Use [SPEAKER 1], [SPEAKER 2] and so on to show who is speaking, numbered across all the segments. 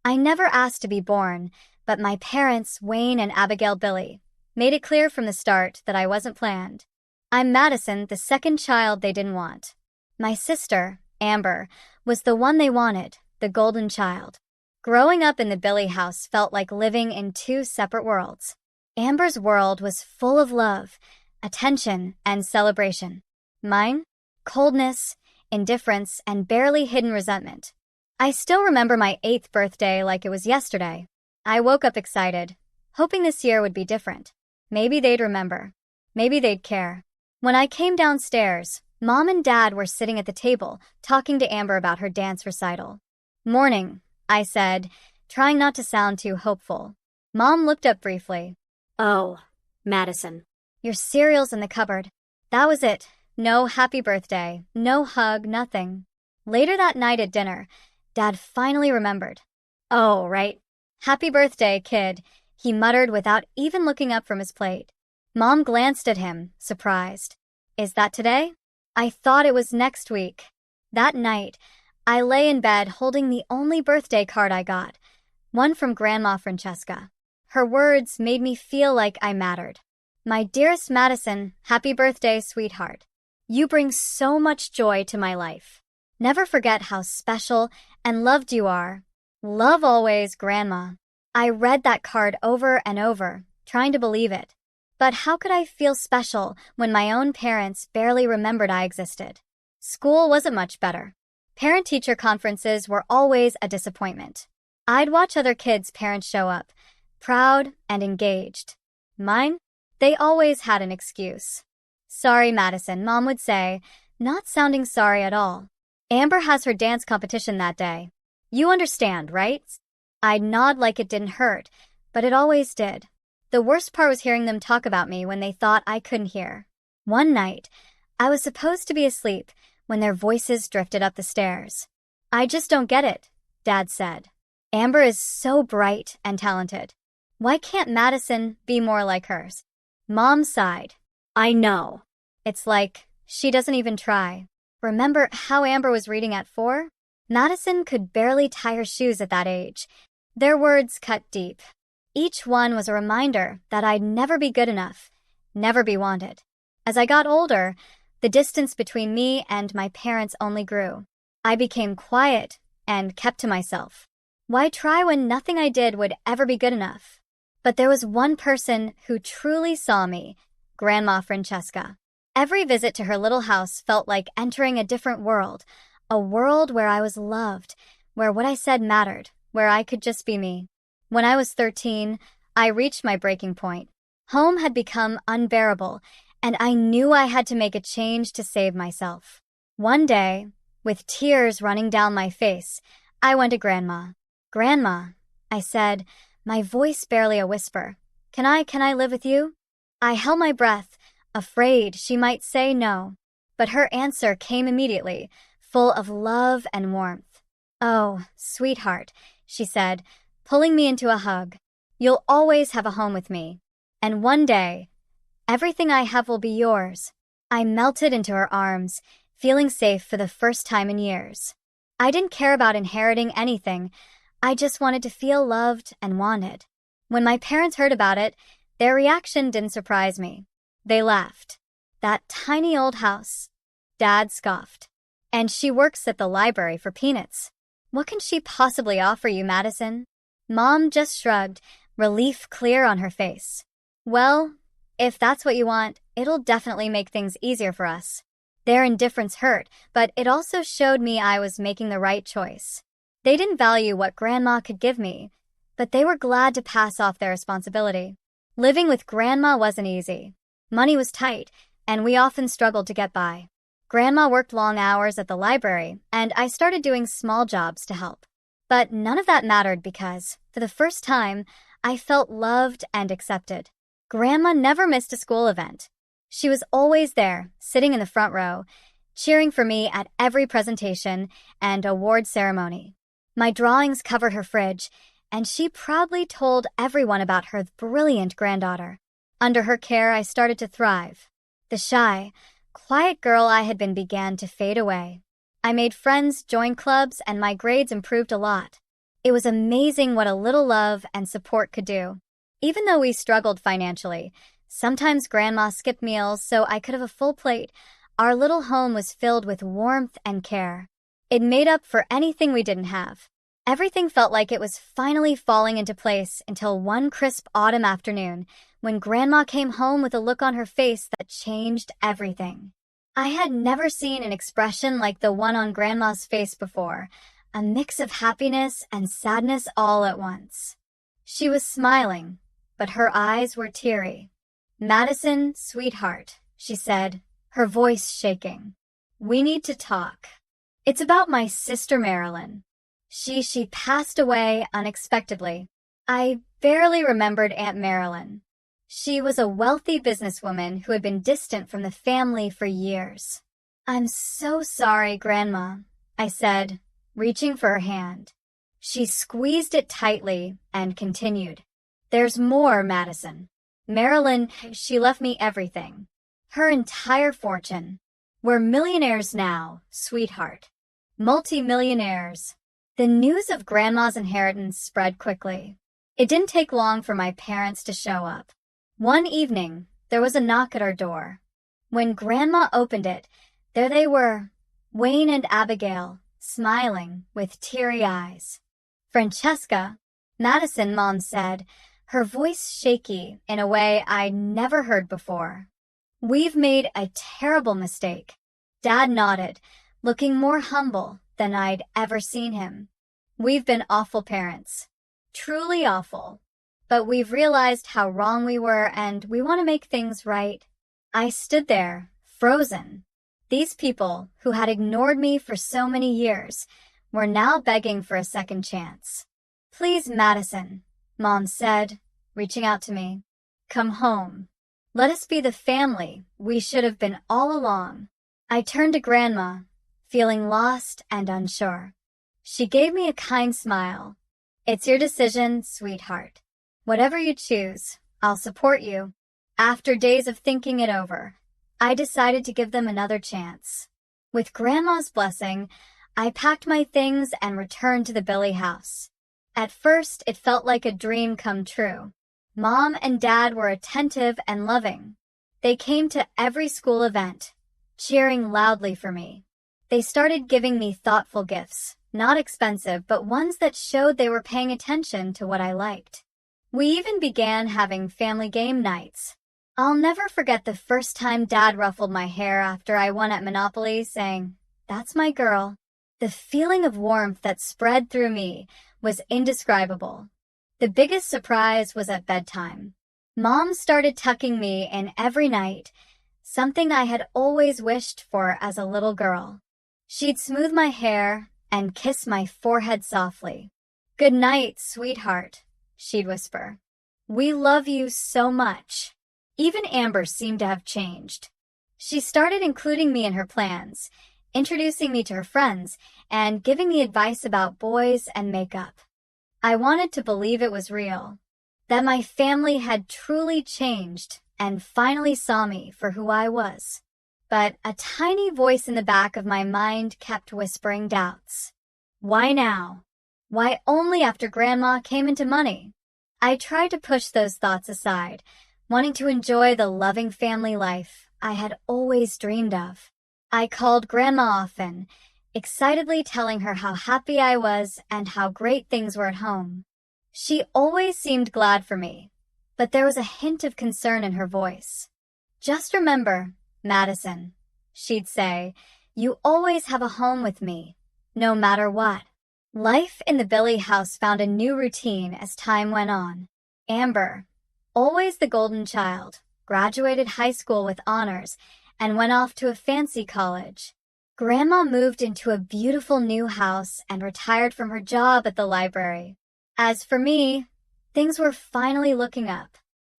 [SPEAKER 1] I never asked to be born, but my parents, Wayne and Abigail Billy, made it clear from the start that I wasn't planned. I'm Madison, the second child they didn't want. My sister, Amber, was the one they wanted, the golden child. Growing up in the Billy house felt like living in two separate worlds. Amber's world was full of love, attention, and celebration. Mine? Coldness, indifference, and barely hidden resentment. I still remember my 8th birthday like it was yesterday. I woke up excited, hoping this year would be different. Maybe they'd remember. Maybe they'd care. When I came downstairs, Mom and Dad were sitting at the table, talking to Amber about her dance recital. "Morning," I said, trying not to sound too hopeful. Mom looked up briefly.
[SPEAKER 2] "Oh, Madison."
[SPEAKER 1] "Your cereal's in the cupboard." That was it. No happy birthday, no hug, nothing. Later that night at dinner, Dad finally remembered. "Oh, right. Happy birthday, kid," he muttered without even looking up from his plate. Mom glanced at him, surprised. "Is that today?" I thought it was next week. That night, I lay in bed holding the only birthday card I got, one from Grandma Francesca. Her words made me feel like I mattered. "My dearest Madison, happy birthday, sweetheart. You bring so much joy to my life. Never forget how special and loved you are. Love always, Grandma." I read that card over and over, trying to believe it. But how could I feel special when my own parents barely remembered I existed? School wasn't much better. Parent-teacher conferences were always a disappointment. I'd watch other kids' parents show up, proud and engaged. Mine? They always had an excuse. "Sorry, Madison," Mom would say, not sounding sorry at all. "Amber has her dance competition that day. You understand, right?" I'd nod like it didn't hurt, but it always did. The worst part was hearing them talk about me when they thought I couldn't hear. One night, I was supposed to be asleep when their voices drifted up the stairs. "I just don't get it," Dad said. "Amber is so bright and talented. Why can't Madison be more like hers?" Mom sighed. "I know. It's like she doesn't even try. Remember how Amber was reading at 4? Madison could barely tie her shoes at that age." Their words cut deep. Each one was a reminder that I'd never be good enough, never be wanted. As I got older, the distance between me and my parents only grew. I became quiet and kept to myself. Why try when nothing I did would ever be good enough? But there was one person who truly saw me, Grandma Francesca. Every visit to her little house felt like entering a different world, a world where I was loved, where what I said mattered, where I could just be me. When I was 13, I reached my breaking point. Home had become unbearable, and I knew I had to make a change to save myself. One day, with tears running down my face, I went to Grandma. "Grandma," I said, my voice barely a whisper, Can I live with you?" I held my breath, afraid she might say no. But her answer came immediately, full of love and warmth. "Oh, sweetheart," she said, pulling me into a hug. "You'll always have a home with me. And one day, everything I have will be yours." I melted into her arms, feeling safe for the first time in years. I didn't care about inheriting anything. I just wanted to feel loved and wanted. When my parents heard about it, their reaction didn't surprise me. They laughed. "That tiny old house," Dad scoffed. "And she works at the library for peanuts. What can she possibly offer you, Madison?" Mom just shrugged, relief clear on her face. "Well, if that's what you want, it'll definitely make things easier for us." Their indifference hurt, but it also showed me I was making the right choice. They didn't value what Grandma could give me, but they were glad to pass off their responsibility. Living with Grandma wasn't easy. Money was tight, and we often struggled to get by. Grandma worked long hours at the library, and I started doing small jobs to help. But none of that mattered because, for the first time, I felt loved and accepted. Grandma never missed a school event. She was always there, sitting in the front row, cheering for me at every presentation and award ceremony. My drawings covered her fridge, and she proudly told everyone about her brilliant granddaughter. Under her care, I started to thrive. The shy, quiet girl I had been began to fade away. I made friends, joined clubs, and my grades improved a lot. It was amazing what a little love and support could do. Even though we struggled financially, sometimes Grandma skipped meals so I could have a full plate. Our little home was filled with warmth and care. It made up for anything we didn't have. Everything felt like it was finally falling into place until one crisp autumn afternoon when Grandma came home with a look on her face that changed everything. I had never seen an expression like the one on Grandma's face before, a mix of happiness and sadness all at once. She was smiling, but her eyes were teary. "Madison, sweetheart," she said, her voice shaking. "We need to talk. It's about my sister Marilyn. She passed away unexpectedly." I barely remembered Aunt Marilyn. She was a wealthy businesswoman who had been distant from the family for years. "I'm so sorry, Grandma," I said, reaching for her hand. She squeezed it tightly and continued. "There's more, Madison. Marilyn, she left me everything. Her entire fortune. We're millionaires now, sweetheart. Multi-millionaires." The news of Grandma's inheritance spread quickly. It didn't take long for my parents to show up. One evening, there was a knock at our door. When Grandma opened it, there they were, Wayne and Abigail, smiling with teary eyes. "Francesca," Madison, Mom said, her voice shaky in a way I'd never heard before. "We've made a terrible mistake." Dad nodded, looking more humble than I'd ever seen him. "We've been awful parents. Truly awful. But we've realized how wrong we were and we want to make things right." I stood there, frozen. These people, who had ignored me for so many years, were now begging for a second chance. "Please, Madison," Mom said, reaching out to me. "Come home. Let us be the family we should have been all along." I turned to Grandma, feeling lost and unsure. She gave me a kind smile. "It's your decision, sweetheart. Whatever you choose, I'll support you." After days of thinking it over, I decided to give them another chance. With Grandma's blessing, I packed my things and returned to the Billy house. At first, it felt like a dream come true. Mom and Dad were attentive and loving. They came to every school event, cheering loudly for me. They started giving me thoughtful gifts, not expensive, but ones that showed they were paying attention to what I liked. We even began having family game nights. I'll never forget the first time Dad ruffled my hair after I won at Monopoly, saying, "That's my girl." The feeling of warmth that spread through me was indescribable. The biggest surprise was at bedtime. Mom started tucking me in every night, something I had always wished for as a little girl. She'd smooth my hair and kiss my forehead softly. "Good night, sweetheart," she'd whisper. "We love you so much." Even Amber seemed to have changed. She started including me in her plans, introducing me to her friends, and giving me advice about boys and makeup. I wanted to believe it was real, that my family had truly changed and finally saw me for who I was. But a tiny voice in the back of my mind kept whispering doubts. Why now? Why only after Grandma came into money? I tried to push those thoughts aside, wanting to enjoy the loving family life I had always dreamed of. I called Grandma often, excitedly telling her how happy I was and how great things were at home. She always seemed glad for me, but there was a hint of concern in her voice. "Just remember, Madison," she'd say, "you always have a home with me, no matter what." Life in the Billy house found a new routine as time went on. Amber, always the golden child, graduated high school with honors and went off to a fancy college. Grandma moved into a beautiful new house and retired from her job at the library. As for me, things were finally looking up.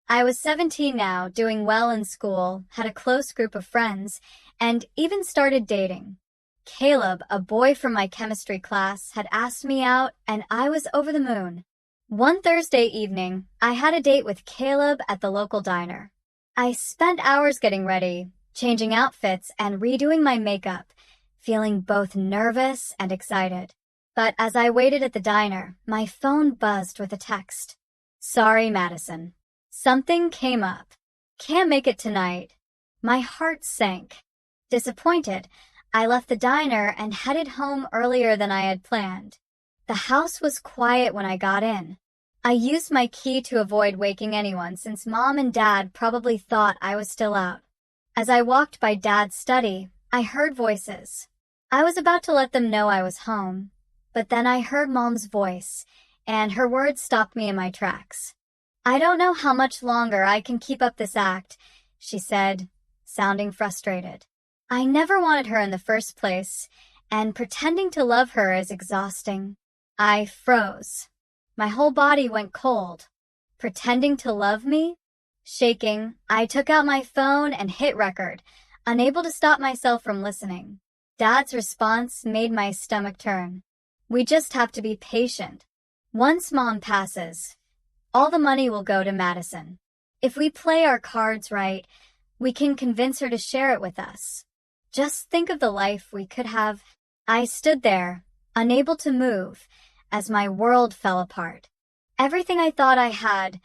[SPEAKER 1] I was 17 now, doing well in school, had a close group of friends, and even started dating. Caleb, a boy from my chemistry class, had asked me out, and I was over the moon. One Thursday evening, I had a date with Caleb at the local diner. I spent hours getting ready, changing outfits, and redoing my makeup, feeling both nervous and excited. But as I waited at the diner, my phone buzzed with a text. Sorry, Madison. Something came up. Can't make it tonight. My heart sank. Disappointed, I left the diner and headed home earlier than I had planned. The house was quiet when I got in. I used my key to avoid waking anyone since Mom and Dad probably thought I was still out. As I walked by Dad's study, I heard voices. I was about to let them know I was home, but then I heard Mom's voice, and her words stopped me in my tracks. I don't know how much longer I can keep up this act, she said, sounding frustrated. I never wanted her in the first place, and pretending to love her is exhausting. I froze. My whole body went cold. Pretending to love me? Shaking, I took out my phone and hit record, unable to stop myself from listening. Dad's response made my stomach turn. We just have to be patient. Once Mom passes, all the money will go to Madison. If we play our cards right, we can convince her to share it with us. Just think of the life we could have. I stood there, unable to move, as my world fell apart. Everything I thought I had,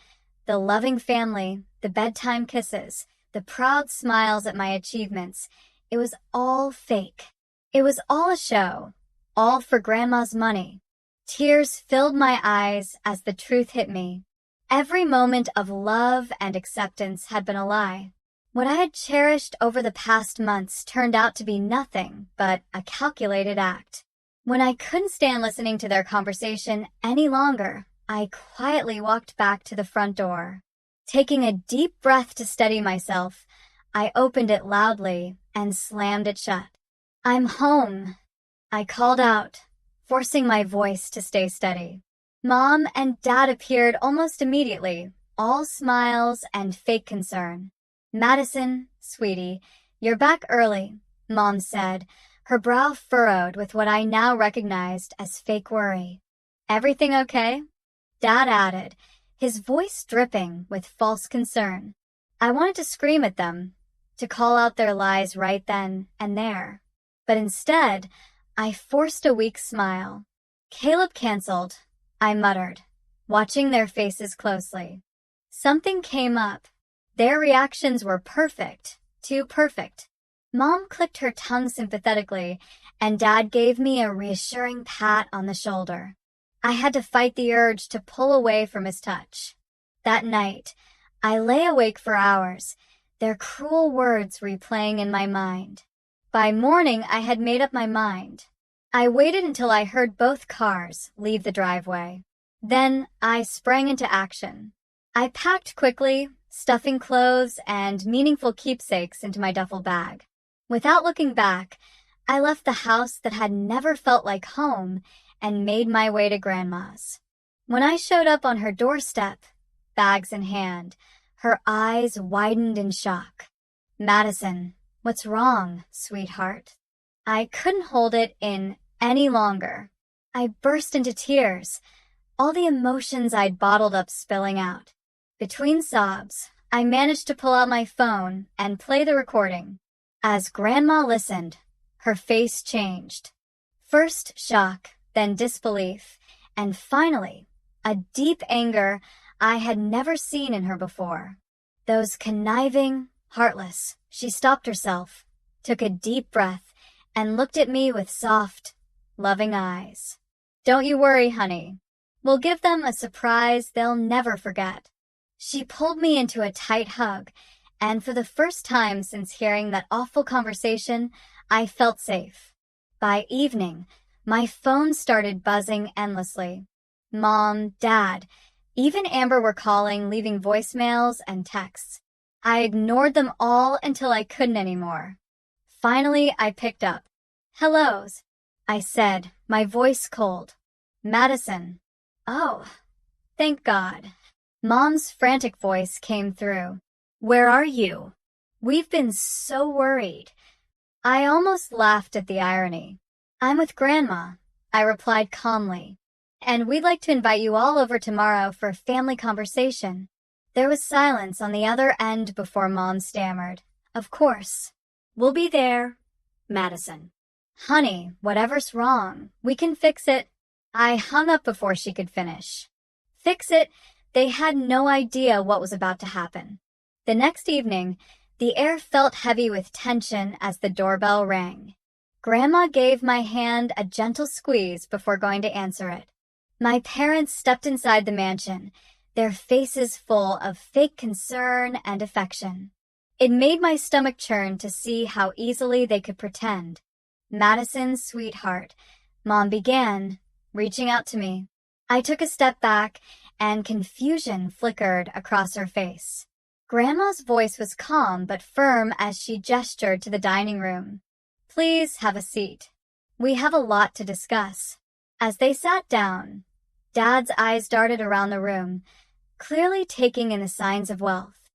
[SPEAKER 1] the loving family, the bedtime kisses, the proud smiles at my achievements, it was all fake. It was all a show, all for Grandma's money. Tears filled my eyes as the truth hit me. Every moment of love and acceptance had been a lie. What I had cherished over the past months turned out to be nothing but a calculated act. When I couldn't stand listening to their conversation any longer, I quietly walked back to the front door. Taking a deep breath to steady myself, I opened it loudly and slammed it shut. I'm home, I called out, forcing my voice to stay steady. Mom and Dad appeared almost immediately, all smiles and fake concern. Madison, sweetie, you're back early, Mom said, her brow furrowed with what I now recognized as fake worry. Everything okay? Dad added, his voice dripping with false concern. I wanted to scream at them, to call out their lies right then and there. But instead, I forced a weak smile. Caleb canceled, I muttered, watching their faces closely. Something came up. Their reactions were perfect, too perfect. Mom clicked her tongue sympathetically, and Dad gave me a reassuring pat on the shoulder. I had to fight the urge to pull away from his touch. That night, I lay awake for hours, their cruel words replaying in my mind. By morning, I had made up my mind. I waited until I heard both cars leave the driveway. Then I sprang into action. I packed quickly, stuffing clothes and meaningful keepsakes into my duffel bag. Without looking back, I left the house that had never felt like home and made my way to Grandma's. When I showed up on her doorstep, bags in hand, her eyes widened in shock. Madison, what's wrong, sweetheart? I couldn't hold it in any longer. I burst into tears, all the emotions I'd bottled up spilling out. Between sobs, I managed to pull out my phone and play the recording. As Grandma listened, her face changed. First shock, then disbelief, and finally, a deep anger I had never seen in her before. Those conniving, heartless. She stopped herself, took a deep breath, and looked at me with soft, loving eyes. Don't you worry, honey. We'll give them a surprise they'll never forget. She pulled me into a tight hug, and for the first time since hearing that awful conversation, I felt safe. By evening, my phone started buzzing endlessly. Mom, Dad, even Amber were calling, leaving voicemails and texts. I ignored them all until I couldn't anymore. Finally, I picked up. Hellos, I said, my voice cold. Madison. Oh, thank God. Mom's frantic voice came through. Where are you? We've been so worried. I almost laughed at the irony. I'm with Grandma, I replied calmly. And we'd like to invite you all over tomorrow for a family conversation. There was silence on the other end before Mom stammered. Of course. We'll be there.
[SPEAKER 2] Madison.
[SPEAKER 1] Honey, whatever's wrong, we can fix it. I hung up before she could finish. Fix it, they had no idea what was about to happen. The next evening, the air felt heavy with tension as the doorbell rang. Grandma gave my hand a gentle squeeze before going to answer it. My parents stepped inside the mansion, their faces full of fake concern and affection. It made my stomach churn to see how easily they could pretend. "Madison, sweetheart," Mom began, reaching out to me. I took a step back, and confusion flickered across her face. Grandma's voice was calm but firm as she gestured to the dining room. "Please have a seat. We have a lot to discuss." As they sat down, Dad's eyes darted around the room, clearly taking in the signs of wealth.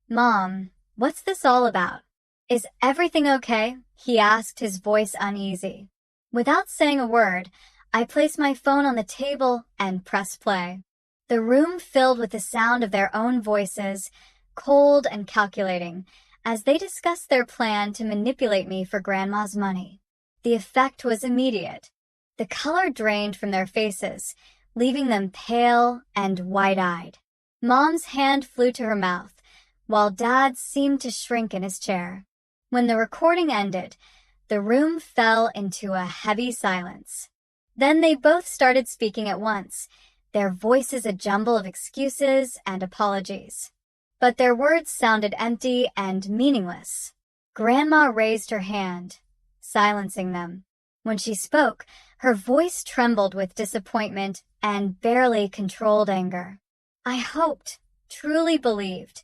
[SPEAKER 1] "Mom, what's this all about? Is everything okay?" he asked, his voice uneasy. Without saying a word, I placed my phone on the table and pressed play. The room filled with the sound of their own voices, cold and calculating, as they discussed their plan to manipulate me for Grandma's money. The effect was immediate. The color drained from their faces, leaving them pale and wide-eyed. Mom's hand flew to her mouth, while Dad's seemed to shrink in his chair. When the recording ended, the room fell into a heavy silence. Then they both started speaking at once, their voices a jumble of excuses and apologies. But their words sounded empty and meaningless. Grandma raised her hand, silencing them. When she spoke, her voice trembled with disappointment and barely controlled anger. "I hoped, truly believed,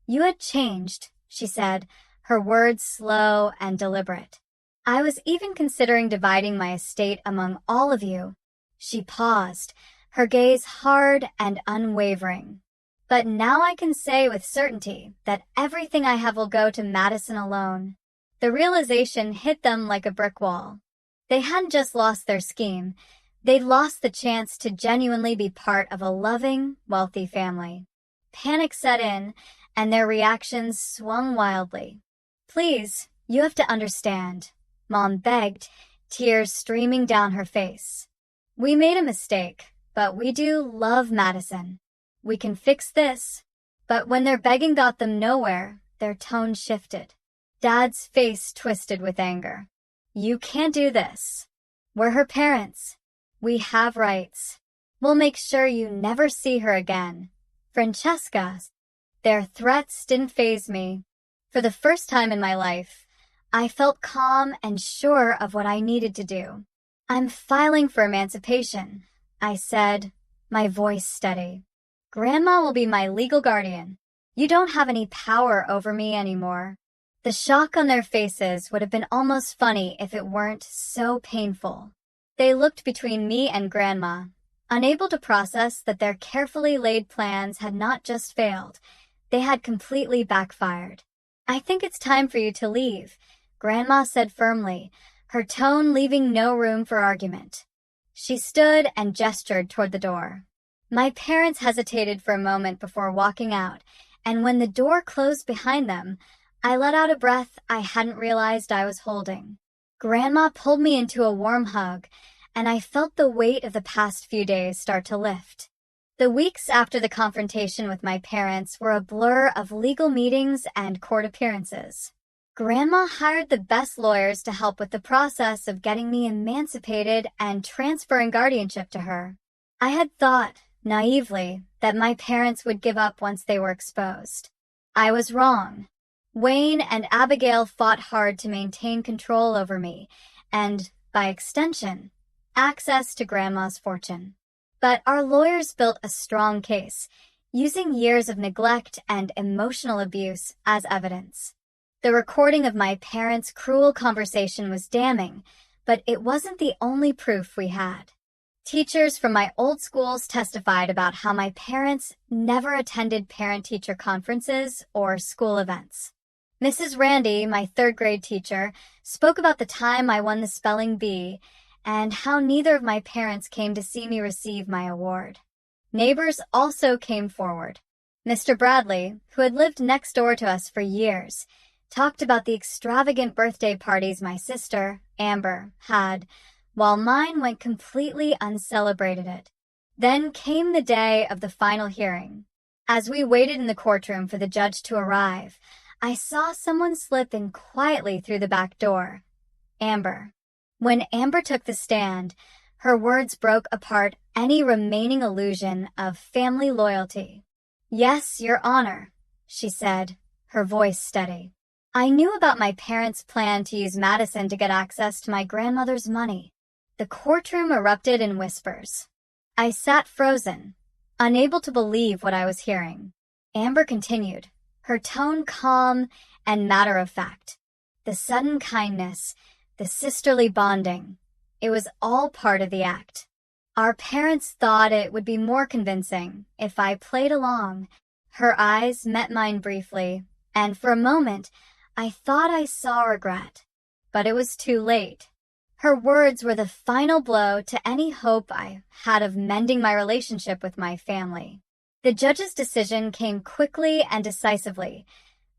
[SPEAKER 1] you had changed," she said, her words slow and deliberate. "I was even considering dividing my estate among all of you." She paused, her gaze hard and unwavering. "But now I can say with certainty that everything I have will go to Madison alone." The realization hit them like a brick wall. They hadn't just lost their scheme, they'd lost the chance to genuinely be part of a loving, wealthy family. Panic set in, and their reactions swung wildly. "Please, you have to understand," Mom begged, tears streaming down her face. "We made a mistake, but we do love Madison. We can fix this." But when their begging got them nowhere, their tone shifted. Dad's face twisted with anger. "You can't do this. We're her parents. We have rights. We'll make sure you never see her again. Francesca." Their threats didn't faze me. For the first time in my life, I felt calm and sure of what I needed to do. "I'm filing for emancipation," I said, my voice steady. "Grandma will be my legal guardian. You don't have any power over me anymore." The shock on their faces would have been almost funny if it weren't so painful. They looked between me and Grandma, unable to process that their carefully laid plans had not just failed, they had completely backfired. "I think it's time for you to leave," Grandma said firmly, her tone leaving no room for argument. She stood and gestured toward the door. My parents hesitated for a moment before walking out, and when the door closed behind them, I let out a breath I hadn't realized I was holding. Grandma pulled me into a warm hug, and I felt the weight of the past few days start to lift. The weeks after the confrontation with my parents were a blur of legal meetings and court appearances. Grandma hired the best lawyers to help with the process of getting me emancipated and transferring guardianship to her. I had thought, naively, that my parents would give up once they were exposed. I was wrong. Wayne and Abigail fought hard to maintain control over me and, by extension, access to Grandma's fortune. But our lawyers built a strong case, using years of neglect and emotional abuse as evidence. The recording of my parents' cruel conversation was damning, but it wasn't the only proof we had. Teachers from my old schools testified about how my parents never attended parent-teacher conferences or school events. Mrs. Randy, my third-grade teacher, spoke about the time I won the spelling bee and how neither of my parents came to see me receive my award. Neighbors also came forward. Mr. Bradley, who had lived next door to us for years, talked about the extravagant birthday parties my sister, Amber, had, while mine went completely uncelebrated. Then came the day of the final hearing. As we waited in the courtroom for the judge to arrive, I saw someone slip in quietly through the back door. Amber. When Amber took the stand, her words broke apart any remaining illusion of family loyalty. "Yes, Your Honor," she said, her voice steady. "I knew about my parents' plan to use Madison to get access to my grandmother's money." The courtroom erupted in whispers. I sat frozen, unable to believe what I was hearing. Amber continued, her tone calm and matter-of-fact. The sudden kindness, the sisterly bonding, it was all part of the act. Our parents thought it would be more convincing if I played along. Her eyes met mine briefly, and for a moment, I thought I saw regret. But it was too late. Her words were the final blow to any hope I had of mending my relationship with my family. The judge's decision came quickly and decisively.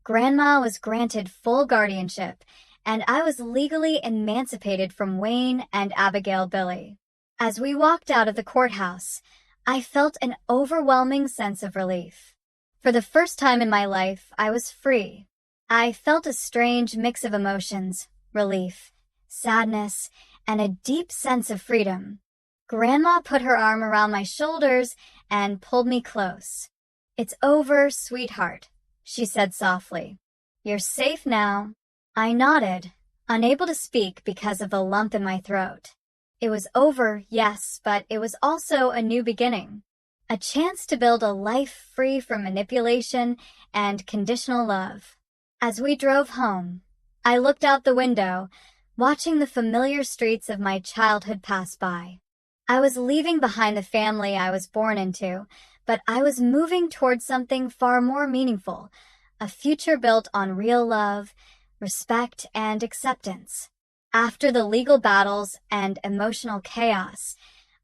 [SPEAKER 1] Grandma was granted full guardianship, and I was legally emancipated from Wayne and Abigail Billy. As we walked out of the courthouse, I felt an overwhelming sense of relief. For the first time in my life, I was free. I felt a strange mix of emotions, relief, sadness, and a deep sense of freedom. Grandma put her arm around my shoulders and pulled me close. "It's over, sweetheart," she said softly. "You're safe now." I nodded, unable to speak because of the lump in my throat. It was over, yes, but it was also a new beginning. A chance to build a life free from manipulation and conditional love. As we drove home, I looked out the window, watching the familiar streets of my childhood pass by. I was leaving behind the family I was born into, but I was moving towards something far more meaningful, a future built on real love, respect, and acceptance. After the legal battles and emotional chaos,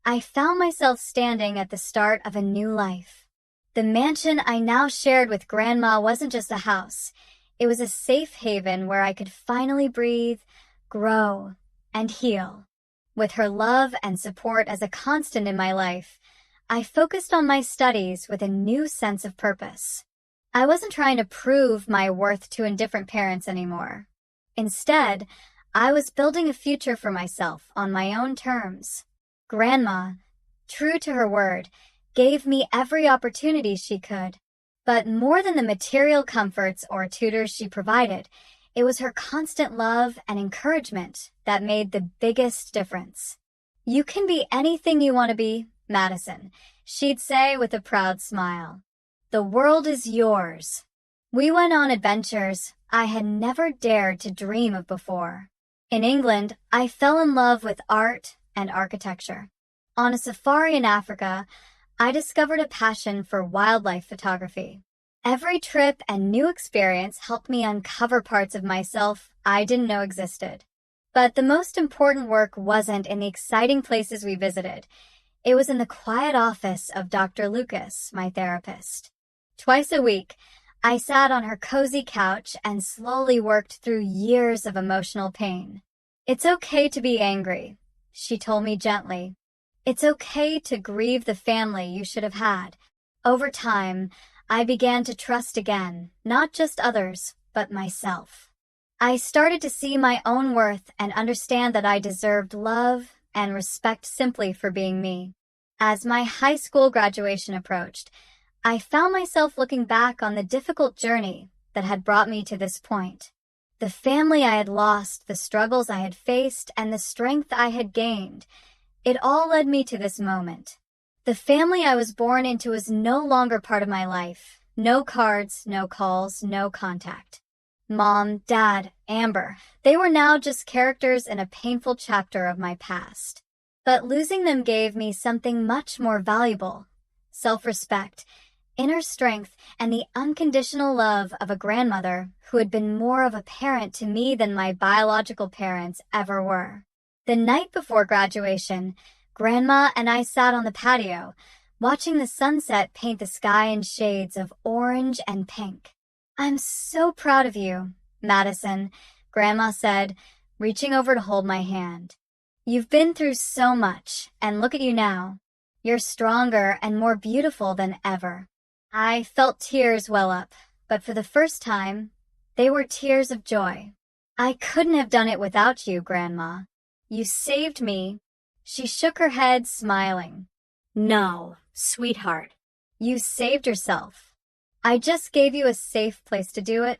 [SPEAKER 1] I found myself standing at the start of a new life. The mansion I now shared with Grandma wasn't just a house. It was a safe haven where I could finally breathe, grow, and heal. With her love and support as a constant in my life, I focused on my studies with a new sense of purpose. I wasn't trying to prove my worth to indifferent parents anymore. Instead, I was building a future for myself on my own terms. Grandma, true to her word, gave me every opportunity she could. But more than the material comforts or tutors she provided, it was her constant love and encouragement that made the biggest difference. "You can be anything you want to be, Madison," she'd say with a proud smile. "The world is yours." We went on adventures I had never dared to dream of before. In England, I fell in love with art and architecture. On a safari in Africa, I discovered a passion for wildlife photography. Every trip and new experience helped me uncover parts of myself I didn't know existed. But the most important work wasn't in the exciting places we visited. It was in the quiet office of Dr. Lucas, my therapist. Twice a week, I sat on her cozy couch and slowly worked through years of emotional pain. "It's okay to be angry," she told me gently. "It's okay to grieve the family you should have had." Over time, I began to trust again, not just others, but myself. I started to see my own worth and understand that I deserved love and respect simply for being me. As my high school graduation approached, I found myself looking back on the difficult journey that had brought me to this point. The family I had lost, the struggles I had faced, and the strength I had gained, it all led me to this moment. The family I was born into was no longer part of my life. No cards, no calls, no contact. Mom, Dad, Amber, they were now just characters in a painful chapter of my past. But losing them gave me something much more valuable: self-respect, inner strength, and the unconditional love of a grandmother who had been more of a parent to me than my biological parents ever were. The night before graduation, Grandma and I sat on the patio, watching the sunset paint the sky in shades of orange and pink. "I'm so proud of you, Madison," Grandma said, reaching over to hold my hand. You've been through so much, and look at you now. You're stronger and more beautiful than ever." I felt tears well up, but for the first time, they were tears of joy. "I couldn't have done it without you, Grandma. You saved me." She shook her head, smiling.
[SPEAKER 2] No, sweetheart.
[SPEAKER 1] "You saved yourself. I just gave you a safe place to do it."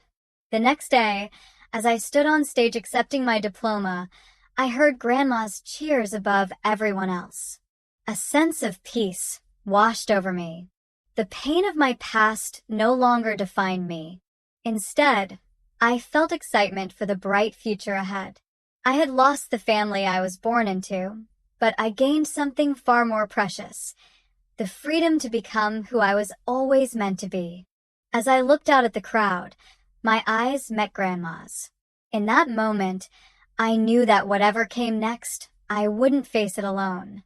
[SPEAKER 1] The next day, as I stood on stage accepting my diploma, I heard Grandma's cheers above everyone else. A sense of peace washed over me. The pain of my past no longer defined me. Instead, I felt excitement for the bright future ahead. I had lost the family I was born into, but I gained something far more precious: the freedom to become who I was always meant to be. As I looked out at the crowd, my eyes met Grandma's. In that moment, I knew that whatever came next, I wouldn't face it alone.